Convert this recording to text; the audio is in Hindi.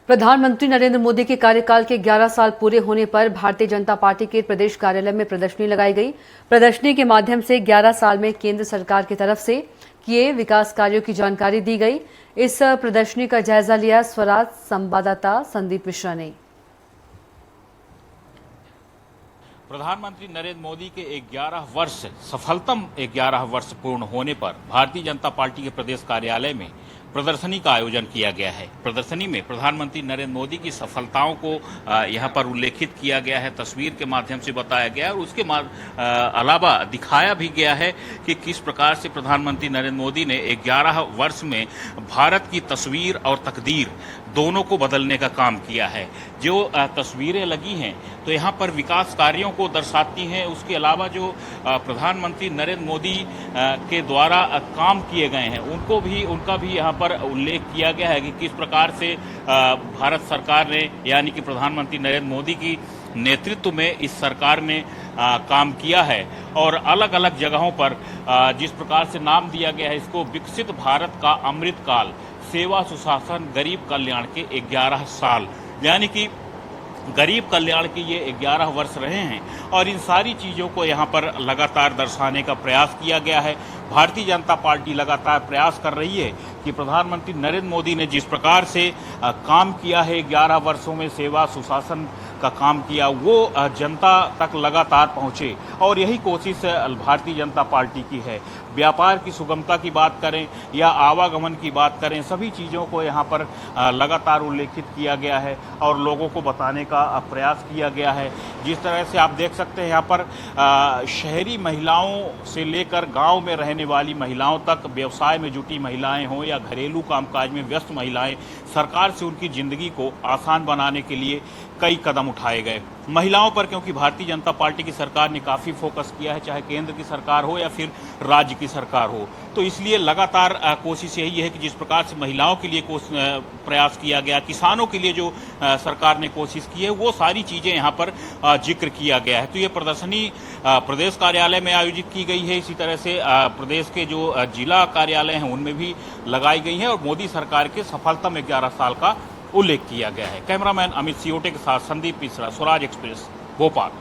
प्रधानमंत्री नरेंद्र मोदी के कार्यकाल के 11 साल पूरे होने पर भारतीय जनता पार्टी के प्रदेश कार्यालय में प्रदर्शनी लगाई गई। प्रदर्शनी के माध्यम से 11 साल में केंद्र सरकार की तरफ से किए विकास कार्यों की जानकारी दी गई। इस प्रदर्शनी का जायजा लिया स्वराज संवाददाता संदीप मिश्रा ने। प्रधानमंत्री नरेंद्र मोदी के 11 वर्ष सफलतम 11 वर्ष पूर्ण होने पर भारतीय जनता पार्टी के प्रदेश कार्यालय में प्रदर्शनी का आयोजन किया गया है। प्रदर्शनी में प्रधानमंत्री नरेंद्र मोदी की सफलताओं को यहां पर उल्लेखित किया गया है, तस्वीर के माध्यम से बताया गया है और उसके अलावा दिखाया भी गया है कि किस प्रकार से प्रधानमंत्री नरेंद्र मोदी ने 11 वर्ष में भारत की तस्वीर और तकदीर दोनों को बदलने का काम किया है। जो तस्वीरें लगी हैं तो यहाँ पर विकास कार्यों को दर्शाती हैं। उसके अलावा जो प्रधानमंत्री नरेंद्र मोदी के द्वारा काम किए गए हैं उनका भी यहाँ पर उल्लेख किया गया है कि किस प्रकार से भारत सरकार ने यानी कि प्रधानमंत्री नरेंद्र मोदी की नेतृत्व में इस सरकार ने काम किया है और अलग अलग जगहों पर जिस प्रकार से नाम दिया गया है इसको विकसित भारत का अमृतकाल, सेवा सुशासन, गरीब कल्याण के 11 साल, यानी कि गरीब कल्याण के ये 11 वर्ष रहे हैं और इन सारी चीज़ों को यहाँ पर लगातार दर्शाने का प्रयास किया गया है। भारतीय जनता पार्टी लगातार प्रयास कर रही है कि प्रधानमंत्री नरेंद्र मोदी ने जिस प्रकार से काम किया है, 11 वर्षों में सेवा सुशासन का काम किया, वो जनता तक लगातार पहुंचे और यही कोशिश भारतीय जनता पार्टी की है। व्यापार की सुगमता की बात करें या आवागमन की बात करें, सभी चीज़ों को यहाँ पर लगातार उल्लेखित किया गया है और लोगों को बताने का प्रयास किया गया है। जिस तरह से आप देख सकते हैं यहाँ पर शहरी महिलाओं से लेकर गांव में रहने वाली महिलाओं तक, व्यवसाय में जुटी महिलाएं हों या घरेलू कामकाज में व्यस्त महिलाएं, सरकार से उनकी ज़िंदगी को आसान बनाने के लिए कई कदम उठाए गए। महिलाओं पर क्योंकि भारतीय जनता पार्टी की सरकार ने काफ़ी फोकस किया है, चाहे केंद्र की सरकार हो या फिर राज्य की सरकार हो, तो इसलिए लगातार कोशिश यही है कि जिस प्रकार से महिलाओं के लिए प्रयास किया गया, किसानों के लिए जो सरकार ने कोशिश की है, वो सारी चीज़ें यहाँ पर जिक्र किया गया है। तो ये प्रदर्शनी प्रदेश कार्यालय में आयोजित की गई है। इसी तरह से प्रदेश के जो जिला कार्यालय हैं उनमें भी लगाई गई हैं और मोदी सरकार के सफलतम 11 साल का उल्लेख किया गया है। कैमरामैन अमित सियोटे के साथ संदीप मिश्रा, स्वराज एक्सप्रेस, भोपाल।